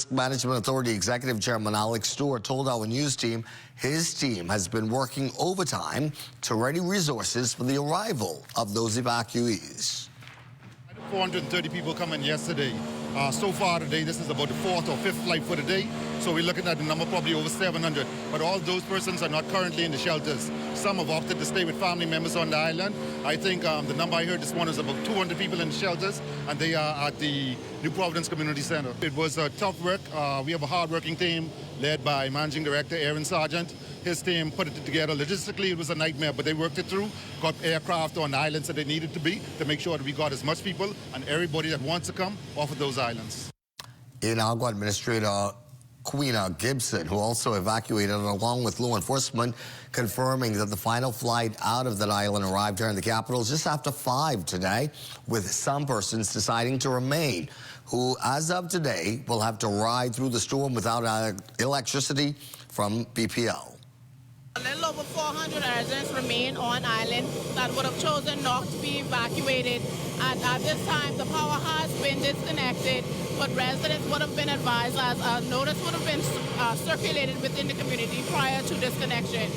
Management Authority Executive Chairman Alex Stewart told our news team his team has been working overtime to ready resources for the arrival of those evacuees. 430 people coming yesterday. So far today, this is about the fourth or fifth flight for the day. So we're looking at the number probably over 700. But all those persons are not currently in the shelters. Some have opted to stay with family members on the island. I think the number I heard this morning is about 200 people in the shelters, and they are at the New Providence Community Center. It was tough work. We have a hard-working team led by Managing Director Aaron Sargent. His team put it together. Logistically, it was a nightmare, but they worked it through, got aircraft on the islands that they needed to be to make sure that we got as much people and everybody that wants to come off of those islands. Inagua Administrator Queena Gibson, who also evacuated along with law enforcement, confirming that the final flight out of that island arrived here in the capital just after 5 today, with some persons deciding to remain, who, as of today, will have to ride through the storm without electricity from BPL. A little over 400 residents remain on island that would have chosen not to be evacuated. And at this time, the power has been disconnected, but residents would have been advised as a notice would have been circulated within the community prior to disconnection.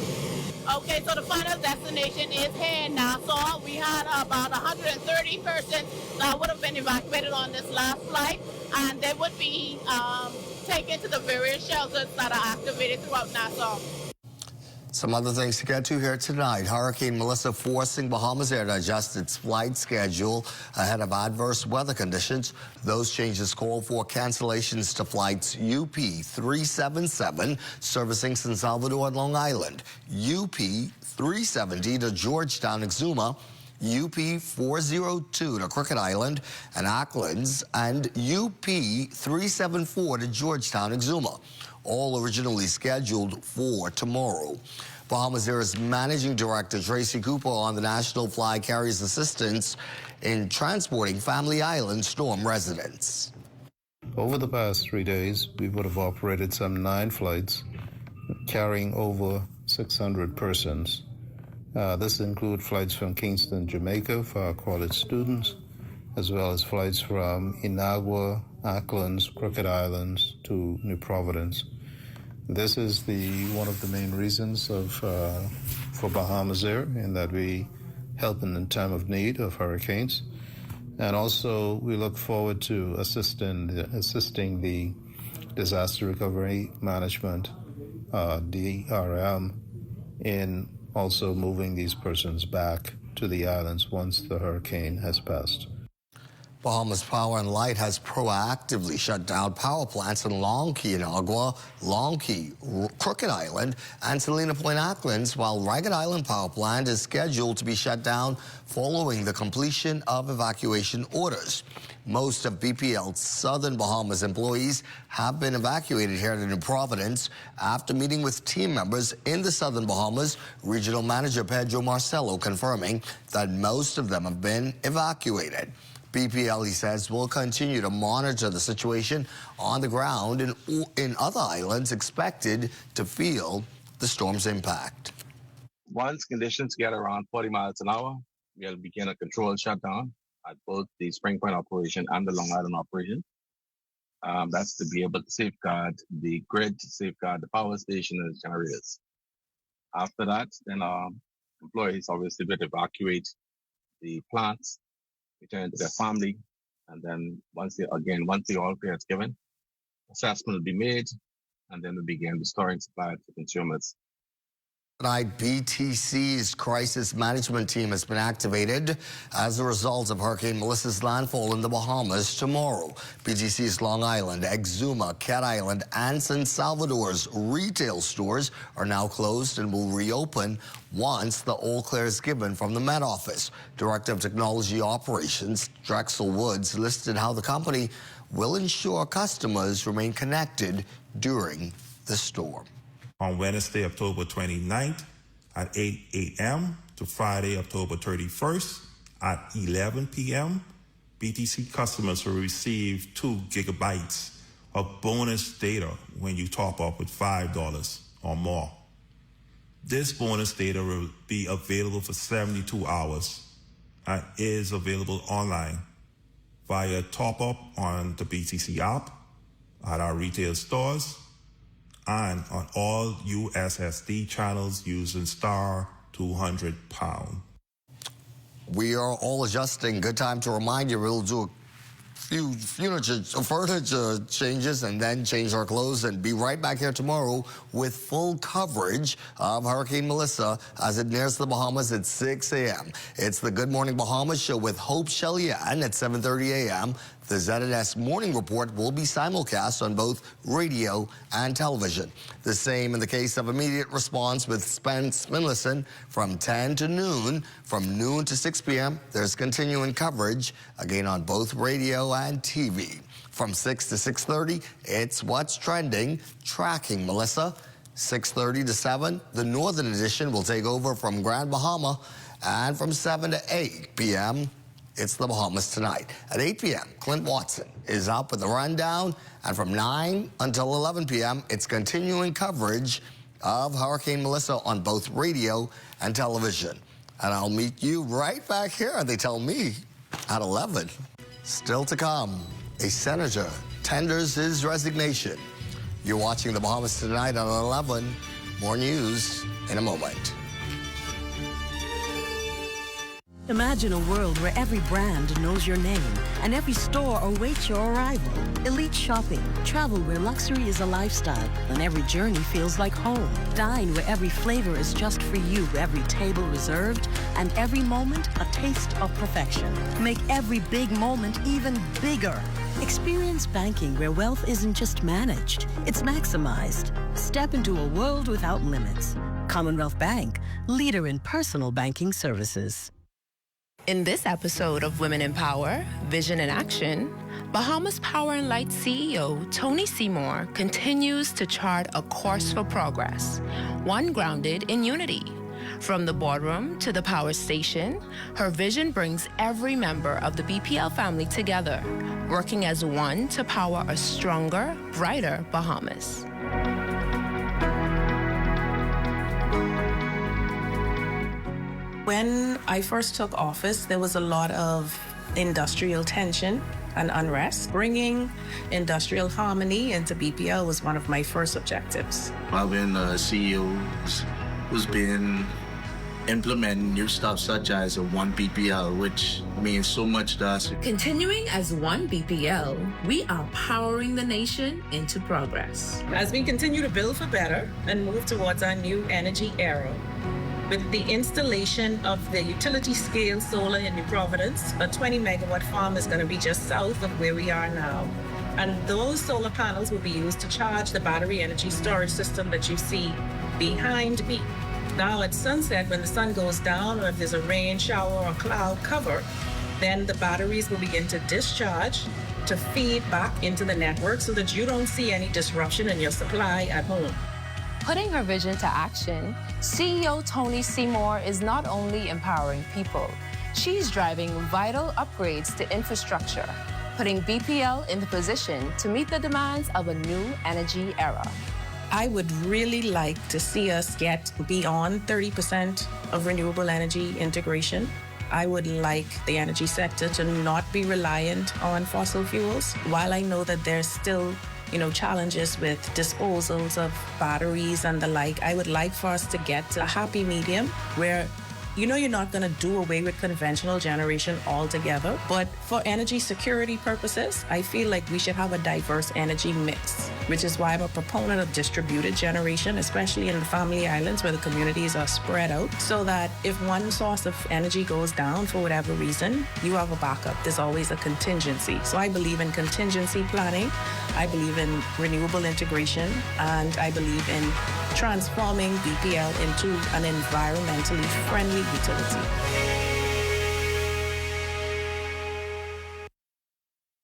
Okay, so the final destination is here in Nassau. We had about 130 persons that would have been evacuated on this last flight, and they would be taken to the various shelters that are activated throughout Nassau. Some other things to get to here tonight. Hurricane Melissa forcing Bahamas Air to adjust its flight schedule ahead of adverse weather conditions. Those changes call for cancellations to flights UP 377 servicing San Salvador and Long Island, UP 370 to Georgetown, Exuma, UP 402 to Crooked Island and Acklands, and UP 374 to Georgetown, Exuma, all originally scheduled for tomorrow. Bahamas Air's Managing Director Tracy Cooper on the National Fly Carriers Assistance in transporting Family Island storm residents. Over the past 3 days, we would have operated some 9 flights carrying over 600 persons. This includes flights from Kingston, Jamaica for our college students, as well as flights from Inagua, Acklands, Crooked Islands to New Providence. This is one of the main reasons for Bahamas Air, in that we help in time of need of hurricanes. And also we look forward to assisting the Disaster Recovery Management, DRM, in also moving these persons back to the islands once the hurricane has passed. Bahamas Power and Light has proactively shut down power plants in Long Key, Inagua, Long Key, Crooked Island, and Salina Point, Acklands, while Ragged Island Power Plant is scheduled to be shut down following the completion of evacuation orders. Most of BPL's Southern Bahamas employees have been evacuated here to New Providence after meeting with team members in the Southern Bahamas. Regional Manager Pedro Marcelo confirming that most of them have been evacuated. BPL, he says, will continue to monitor the situation on the ground in other islands expected to feel the storm's impact. Once conditions get around 40 miles an hour, we'll begin a controlled shutdown at both the Spring Point operation and the Long Island operation. That's to be able to safeguard the grid, safeguard the power station and generators. After that, then our employees obviously will evacuate the plants, return to their family, and then once the all clear is given, assessment will be made, and then we begin restoring supply to consumers. Tonight, BTC's crisis management team has been activated as a result of Hurricane Melissa's landfall in the Bahamas tomorrow. BTC's Long Island, Exuma, Cat Island, and San Salvador's retail stores are now closed and will reopen once the all clear is given from the Met Office. Director of Technology Operations, Drexel Woods, listed how the company will ensure customers remain connected during the storm. On Wednesday, October 29th at 8 a.m. to Friday, October 31st at 11 p.m., BTC customers will receive 2 gigabytes of bonus data when you top up with $5 or more. This bonus data will be available for 72 hours and is available online via top up on the BTC app, at our retail stores and on all USSD channels using star 200#. We are all adjusting. Good time to remind you, we'll do a few furniture changes and then change our clothes and be right back here tomorrow with full coverage of Hurricane Melissa as it nears the Bahamas at 6 a.m. It's the Good Morning Bahamas show with Hope Shellyan at 7:30 a.m. The ZNS Morning Report will be simulcast on both radio and television. The same in the case of immediate response with Spence Minlison from 10 to noon. From noon to 6 p.m., there's continuing coverage, again on both radio and TV. From 6 to 6:30, it's What's Trending, tracking Melissa. 6:30 to 7, the Northern Edition will take over from Grand Bahama. And from 7 to 8 p.m., it's the Bahamas Tonight. At 8 p.m., Clint Watson is up with the rundown. And from 9 until 11 p.m., it's continuing coverage of Hurricane Melissa on both radio and television. And I'll meet you right back here, they tell me, at 11. Still to come, a senator tenders his resignation. You're watching the Bahamas Tonight on 11. More news in a moment. Imagine a world where every brand knows your name and every store awaits your arrival. Elite shopping, travel where luxury is a lifestyle and every journey feels like home. Dine where every flavor is just for you, every table reserved, and every moment a taste of perfection. Make every big moment even bigger. Experience banking where wealth isn't just managed, it's maximized. Step into a world without limits. Commonwealth Bank, leader in personal banking services. In this episode of Women in Power, Vision in Action, Bahamas Power and Light CEO Tony Seymour continues to chart a course for progress, one grounded in unity. From the boardroom to the power station, her vision brings every member of the BPL family together, working as one to power a stronger, brighter Bahamas. When I first took office, there was a lot of industrial tension and unrest. Bringing industrial harmony into BPL was one of my first objectives. I've been a CEO who's been implementing new stuff such as a One BPL, which means so much to us. Continuing as One BPL, we are powering the nation into progress. As we continue to build for better and move towards our new energy era, with the installation of the utility-scale solar in New Providence, a 20-megawatt farm is going to be just south of where we are now. And those solar panels will be used to charge the battery energy storage system that you see behind me. Now at sunset, when the sun goes down, or if there's a rain, shower, or cloud cover, then the batteries will begin to discharge to feed back into the network so that you don't see any disruption in your supply at home. Putting her vision to action, CEO Tony Seymour is not only empowering people, she's driving vital upgrades to infrastructure, putting BPL in the position to meet the demands of a new energy era. I would really like to see us get beyond 30% of renewable energy integration. I would like the energy sector to not be reliant on fossil fuels. While I know that there's still challenges with disposals of batteries and the like, I would like for us to get a happy medium where you're not going to do away with conventional generation altogether, but for energy security purposes, I feel like we should have a diverse energy mix, which is why I'm a proponent of distributed generation, especially in the Family Islands where the communities are spread out, so that if one source of energy goes down for whatever reason, you have a backup. There's always a contingency. So I believe in contingency planning, I believe in renewable integration, and I believe in transforming BPL into an environmentally friendly utility.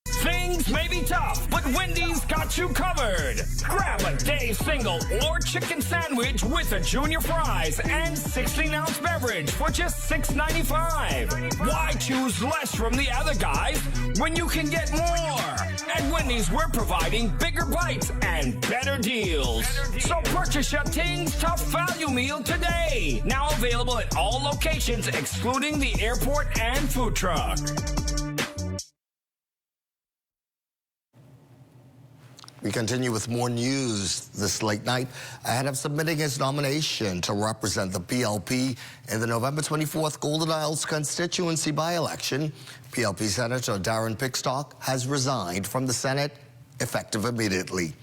Things may be tough, but Wendy's got you covered. Grab a day single or chicken sandwich with a junior fries and 16-ounce beverage for just $6.95. Why choose less from the other guys when you can get more? At Wendy's, we're providing bigger bites and better deals. So purchase your Tings Tough Value Meal today. Now available at all locations excluding the airport and food truck. We continue with more news this late night ahead of submitting his nomination to represent the PLP in the November 24th Golden Isles constituency by-election. PLP Senator Darren Pickstock has resigned from the Senate, effective immediately.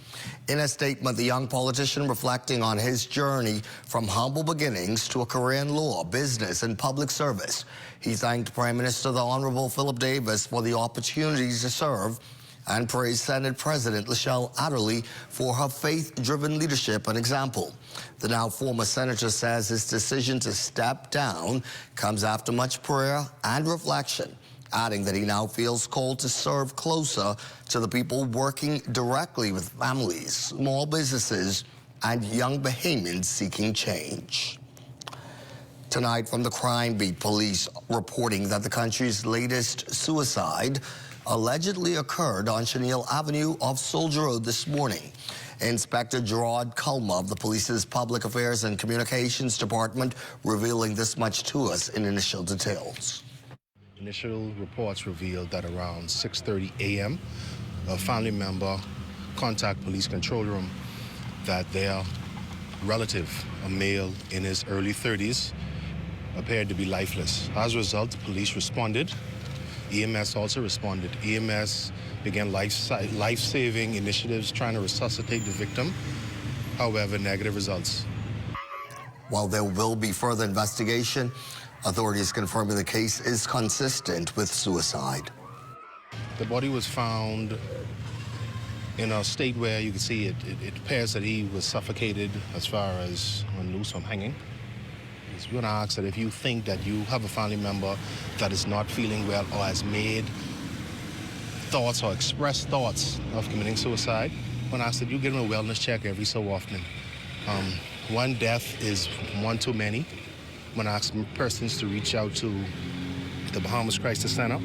In a statement, the young politician reflecting on his journey from humble beginnings to a career in law, business, and public service. He thanked Prime Minister the Honorable Philip Davis for the opportunity to serve and praised Senate President Michelle Adderley for her faith-driven leadership and example. The now former senator says his decision to step down comes after much prayer and reflection, adding that he now feels called to serve closer to the people working directly with families, small businesses, and young Bahamians seeking change. Tonight from the Crime Beat, police reporting that the country's latest suicide allegedly occurred on Chenille Avenue off Soldier Road this morning. Inspector Gerard Culma of the police's Public Affairs and Communications Department revealing this much to us in initial details. Initial reports revealed that around 6:30 a.m., a family member contacted police control room that their relative, a male in his early 30s, appeared to be lifeless. As a result, the police responded. EMS also responded. EMS began life-saving initiatives trying to resuscitate the victim. However, negative results. While there will be further investigation, authorities confirming the case is consistent with suicide. The body was found in a state where you can see it appears that he was suffocated as far as on loose from hanging. We're going to ask that if you think that you have a family member that is not feeling well or has made thoughts or expressed thoughts of committing suicide, I'm going to ask that you give them a wellness check every so often. One death is one too many. I'm going to ask persons to reach out to the Bahamas Crisis Center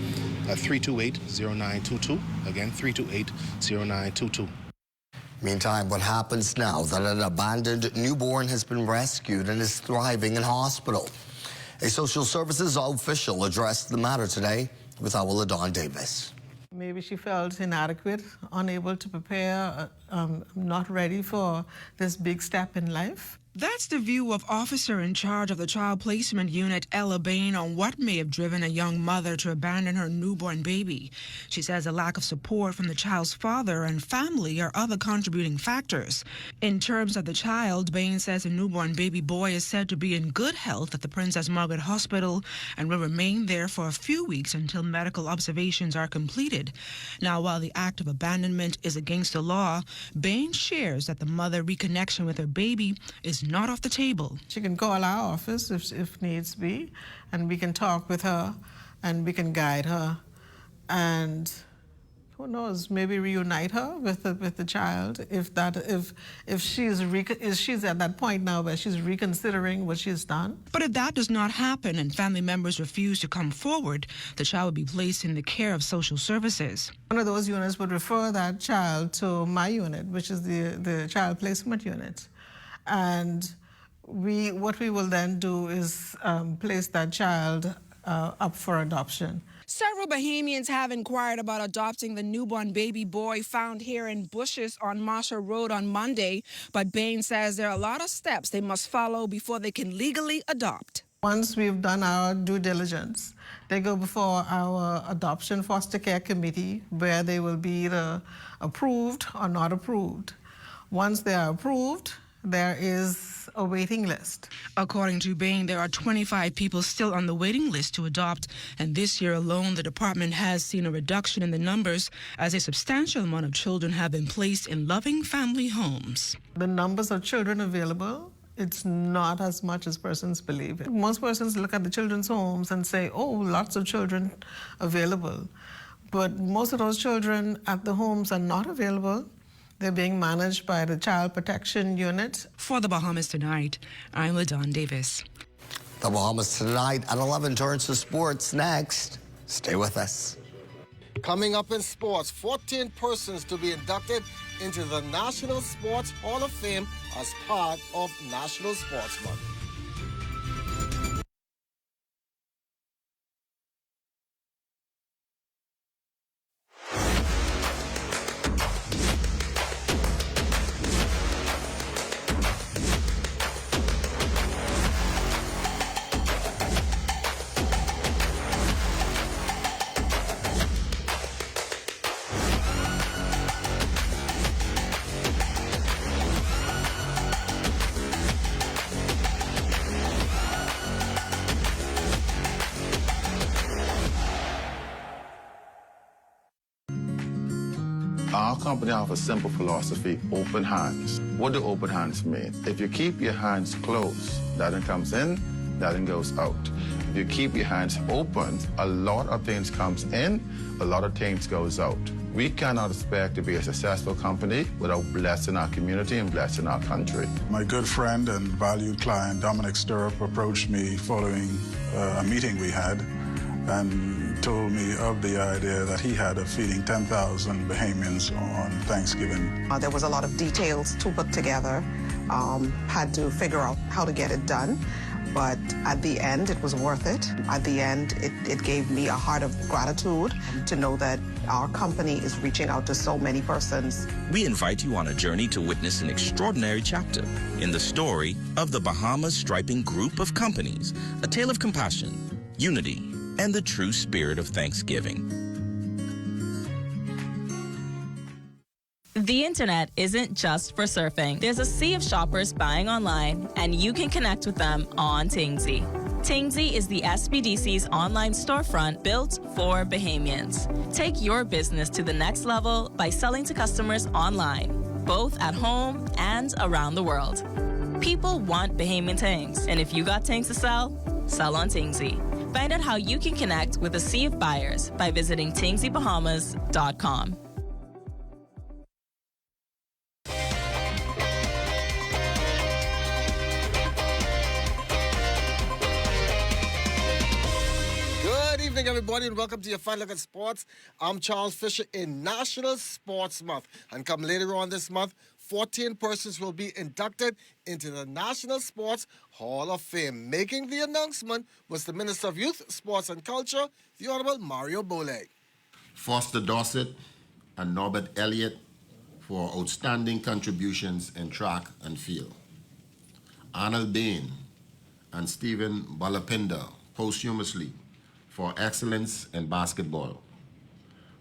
at 328-0922. Again, 328-0922. Meantime, what happens now that an abandoned newborn has been rescued and is thriving in hospital? A social services official addressed the matter today with our LaDon Davis. Maybe she felt inadequate, unable to prepare, not ready for this big step in life. That's the view of officer in charge of the child placement unit, Ella Bain, on what may have driven a young mother to abandon her newborn baby. She says a lack of support from the child's father and family are other contributing factors. In terms of the child, Bain says the newborn baby boy is said to be in good health at the Princess Margaret Hospital and will remain there for a few weeks until medical observations are completed. Now, while the act of abandonment is against the law, Bain shares that the mother reconnection with her baby is not off the table. She can call our office if needs be, and we can talk with her, and we can guide her, and who knows, maybe reunite her with the child if she's at that point now where she's reconsidering what she's done. But if that does not happen and family members refuse to come forward, the child will be placed in the care of social services. One of those units would refer that child to my unit, which is the child placement unit. And what we will then do is place that child up for adoption. Several Bahamians have inquired about adopting the newborn baby boy found here in bushes on Marshall Road on Monday, but Bain says there are a lot of steps they must follow before they can legally adopt. Once we've done our due diligence, they go before our adoption foster care committee, where they will be either approved or not approved. Once they are approved, there is a waiting list. According to Bain, there are 25 people still on the waiting list to adopt, and this year alone, the department has seen a reduction in the numbers as a substantial amount of children have been placed in loving family homes. The numbers of children available, it's not as much as persons believe. Most persons look at the children's homes and say, oh, lots of children available. But most of those children at the homes are not available. They're being managed by the Child Protection Unit. For the Bahamas Tonight, I'm LaDon Davis. The Bahamas Tonight at 11 turns to sports next. Stay with us. Coming up in sports, 14 persons to be inducted into the National Sports Hall of Fame as part of National Sports Month. company have a simple philosophy, open hands. What do open hands mean? If you keep your hands closed, nothing comes in, nothing goes out. If you keep your hands open, a lot of things comes in, a lot of things goes out. We cannot expect to be a successful company without blessing our community and blessing our country. My good friend and valued client, Dominic Stirrup, approached me following a meeting we had and told me of the idea that he had of feeding 10,000 Bahamians on Thanksgiving. There was a lot of details to put together, had to figure out how to get it done. But at the end, it was worth it. At the end, it gave me a heart of gratitude to know that our company is reaching out to so many persons. We invite you on a journey to witness an extraordinary chapter in the story of the Bahamas Striping Group of Companies, a tale of compassion, unity, and the true spirit of Thanksgiving. The internet isn't just for surfing. There's a sea of shoppers buying online, and you can connect with them on Tingsy. Tingsy is the SBDC's online storefront built for Bahamians. Take your business to the next level by selling to customers online, both at home and around the world. People want Bahamian things, and if you got things to sell, sell on Tingsy. Find out how you can connect with a sea of buyers by visiting TingsyBahamas.com. Good evening, everybody, and welcome to your Fine Look at Sports. I'm Charles Fisher in National Sports Month. And come later on this month, 14 persons will be inducted into the National Sports Hall of Fame. Making the announcement was the Minister of Youth, Sports and Culture, the Honorable Mario Bole. Foster Dossett and Norbert Elliott for outstanding contributions in track and field. Arnold Bain and Stephen Balapinda posthumously for excellence in basketball.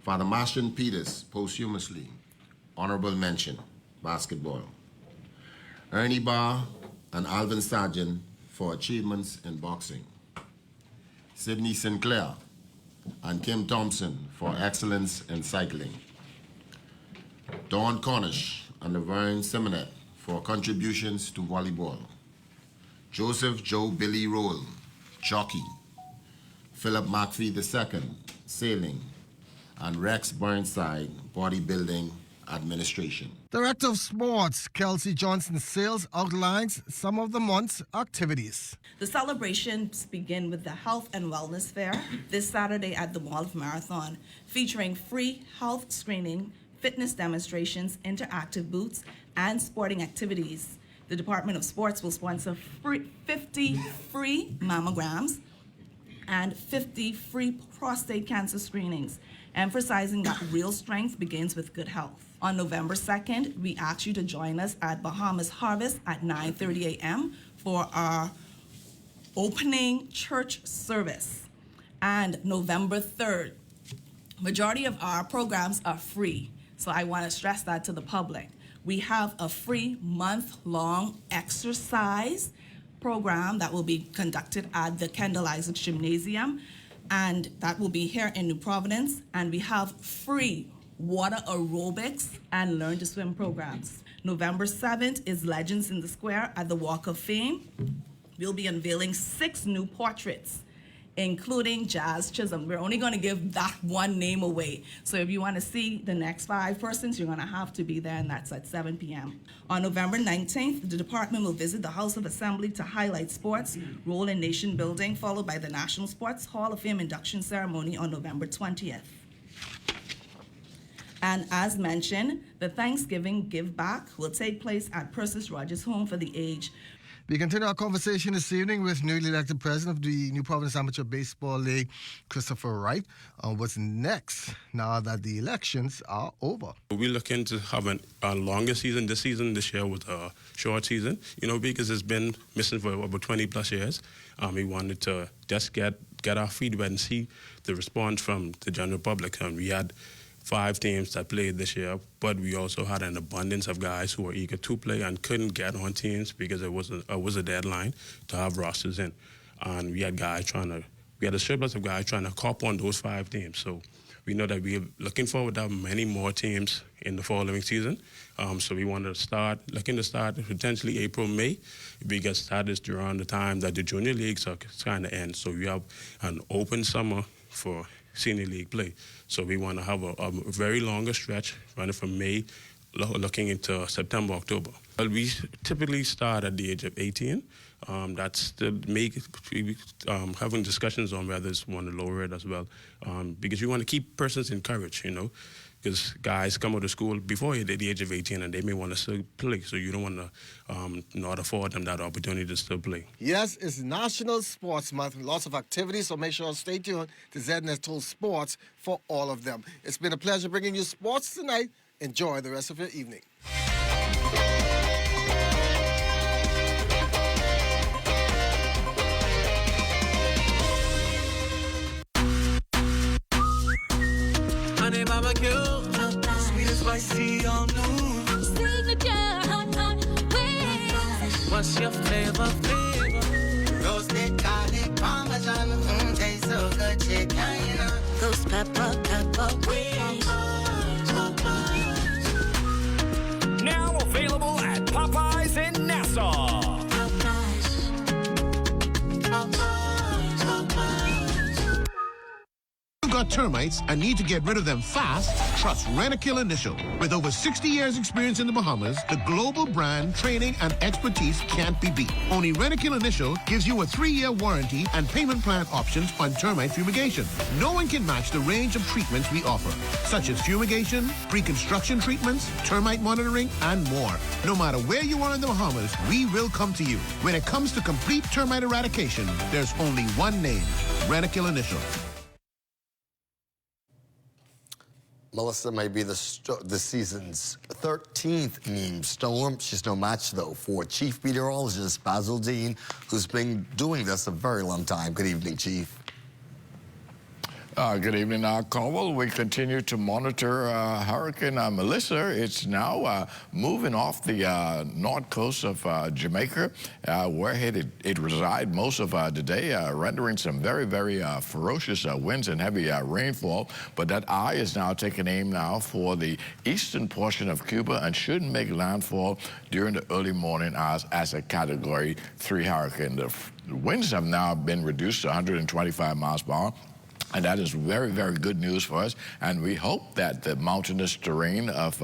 Father Martian Peters posthumously, honorable mention, basketball. Ernie Barr and Alvin Sargent for achievements in boxing. Sidney Sinclair and Kim Thompson for excellence in cycling. Dawn Cornish and Laverne Simonet for contributions to volleyball. Joseph Joe Billy Roll, jockey. Philip McPhee II, sailing. And Rex Burnside, bodybuilding administration. Director of Sports, Kelsey Johnson Sales, outlines some of the month's activities. The celebrations begin with the Health and Wellness Fair this Saturday at the Mall of Marathon, featuring free health screening, fitness demonstrations, interactive booths, and sporting activities. The Department of Sports will sponsor 50 free mammograms and 50 free prostate cancer screenings, emphasizing that real strength begins with good health. On November 2nd, we ask you to join us at Bahamas Harvest at 9:30 a.m. for our opening church service. And November 3rd, majority of our programs are free, so I want to stress that to the public. We have a free month-long exercise program that will be conducted at the Kendall Isaac Gymnasium, and that will be here in New Providence. And we have free water aerobics and learn to swim programs. November 7th is Legends in the Square at the Walk of Fame. We'll be unveiling 6 new portraits, including Jazz Chisholm. We're only going to give that one name away. So if you want to see the next 5 persons, you're going to have to be there, and that's at 7 p.m. On November 19th, the department will visit the House of Assembly to highlight sports' role in nation building, followed by the National Sports Hall of Fame induction ceremony on November 20th. And as mentioned, the Thanksgiving Give Back will take place at Persis Rogers Home for the Aged. We continue our conversation this evening with newly elected president of the New Providence Amateur Baseball League, Christopher Wright, on what's next now that the elections are over. We're looking to have a longer season. This year was a short season, because it's been missing for over 20 plus years. We wanted to just get our feedback and see the response from the general public. And we had 5 teams that played this year, but we also had an abundance of guys who were eager to play and couldn't get on teams because it was a deadline to have rosters in. And we had a surplus of guys trying to cop on those 5 teams. So we know that we're looking forward to have many more teams in the following season. So we want to looking to start potentially April, May. We get started during the time that the junior leagues are kind of end. So we have an open summer for senior league play. So we want to have a very longer stretch running from May looking into September, October. Well, we typically start at the age of 18. That's having discussions on whether it's want to lower it as well, because we want to keep persons encouraged, because guys come out of school before the age of 18 and they may want to still play, so you don't want to not afford them that opportunity to still play. Yes, it's National Sports Month, lots of activities, so make sure to stay tuned to ZNS Sports for all of them. It's been a pleasure bringing you sports tonight. Enjoy the rest of your evening. Honey barbecue, sweet and spicy, all new. Signature hot wings. What's your flavor? Roasted garlic parmesan, tastes so good, chicken. Ghost pepper wings. Now available at Popeyes in Nassau. Got termites and need to get rid of them fast? Trust Rentokil Initial. With over 60 years experience in the Bahamas, the global brand, training, and expertise can't be beat. Only Rentokil Initial gives you a 3-year warranty and payment plan options on termite fumigation. No one can match the range of treatments we offer, such as fumigation, pre-construction treatments, termite monitoring, and more. No matter where you are in the Bahamas, we will come to you. When it comes to complete termite eradication, there's only one name, Rentokil Initial. Melissa may be the season's 13th meme storm. She's no match, though, for Chief Meteorologist Basil Dean, who's been doing this a very long time. Good evening, Chief. Good evening, Cornwall. We continue to monitor Hurricane Melissa. It's now moving off the north coast of Jamaica, where it resides most of the day, rendering some very, very ferocious winds and heavy rainfall. But that eye is now taking aim now for the eastern portion of Cuba and should make landfall during the early morning hours as a Category 3 hurricane. The winds have now been reduced to 125 miles per hour. And that is very, very good news for us. And we hope that the mountainous terrain of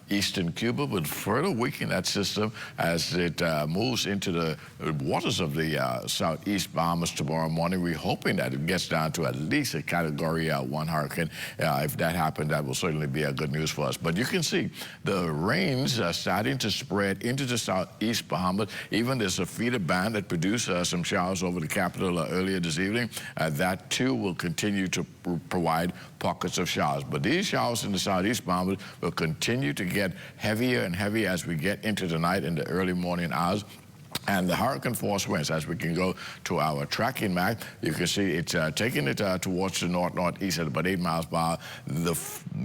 eastern Cuba will further weaken that system as it moves into the waters of the southeast Bahamas tomorrow morning. We're hoping that it gets down to at least a Category 1 hurricane. If that happens, that will certainly be a good news for us. But you can see the rains are starting to spread into the southeast Bahamas. Even there's a feeder band that produced some showers over the capital earlier this evening. That, too, will continue to provide pockets of showers. But these showers in the southeast Bahamas will continue to get heavier and heavier as we get into the night and the early morning hours. And the hurricane force winds, as we can go to our tracking map, you can see it's taking it towards the north-northeast at about 8 miles per hour. The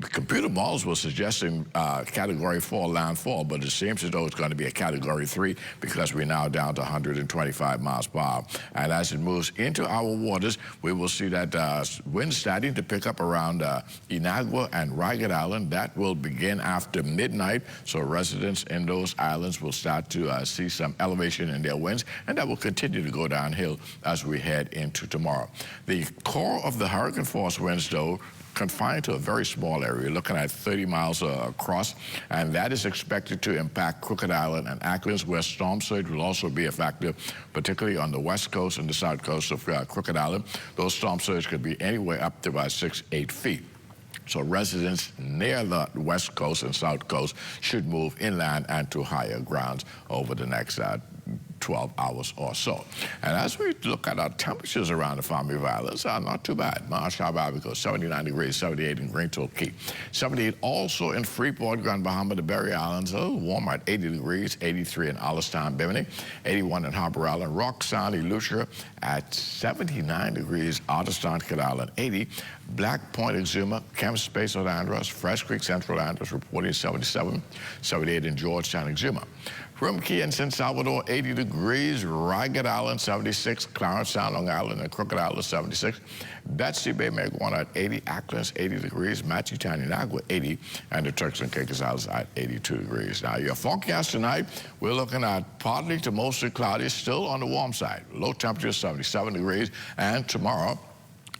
computer models were suggesting Category 4 landfall, but it seems as though it's going to be a Category 3 because we're now down to 125 miles per hour. And as it moves into our waters, we will see that wind starting to pick up around Inagua and Ragged Island. That will begin after midnight, so residents in those islands will start to see some elevation in their winds, and that will continue to go downhill as we head into tomorrow. The core of the hurricane force winds, though, confined to a very small area, looking at 30 miles across, and that is expected to impact Crooked Island and Acklands, where storm surge will also be a factor, particularly on the west coast and the south coast of Crooked Island. Those storm surge could be anywhere up to about 6-8 feet. So residents near the west coast and south coast should move inland and to higher grounds over the next 12 hours or so. And as we look at our temperatures around the Family Islands, not too bad. Marshall Barbico, 79 degrees, 78 in Greentown Key. 78 also in Freeport, Grand Bahama, the Berry Islands, a little warmer at 80 degrees, 83 in Allenstown, Bimini, 81 in Harbour Island, Rock Sound, Eleuthera at 79 degrees, Otterstown, Kid Island, 80. Black Point, Exuma, Camp Space, St. Andros, Fresh Creek, Central Andros, reporting 77, 78 in Georgetown, Exuma. From Key and San Salvador, 80 degrees. degrees. Ragged Island, 76. Clarence Sound, Long Island, and Crooked Island, 76. Betsy Bay, Maguana at 80. Acklands, 80 degrees. Matthew, Tananagua, 80. And the Turks and Caicos Islands at 82 degrees. Now, your forecast tonight, we're looking at partly to mostly cloudy, still on the warm side. Low temperature, 77 degrees. And tomorrow,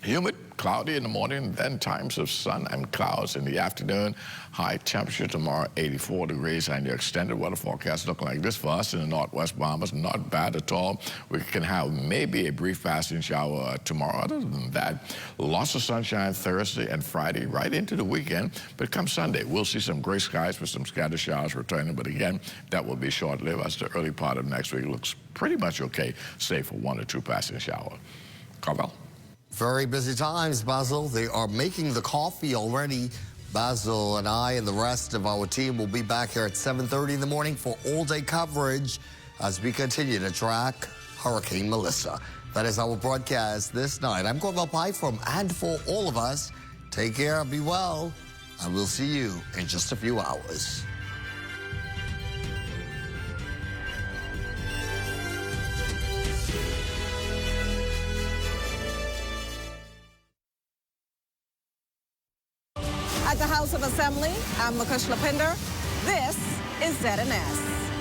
humid, cloudy in the morning, then times of sun and clouds in the afternoon. High temperature tomorrow, 84 degrees, and your extended weather forecast looking like this for us in the northwest Bahamas. Not bad at all. We can have maybe a brief passing shower tomorrow. Other than that, lots of sunshine Thursday and Friday right into the weekend. But come Sunday, we'll see some gray skies with some scattered showers returning. But again, that will be short-lived as the early part of next week looks pretty much okay, save for 1 or 2 passing showers. Carvel? Very busy times, Basil. They are making the coffee already. Basil and I and the rest of our team will be back here at 7:30 in the morning for all-day coverage as we continue to track Hurricane Melissa. That is our broadcast this night. I'm Corbell Pye from and for all of us. Take care, be well, and we'll see you in just a few hours. At the House of Assembly, I'm Lakush Lapinder. This is ZNS.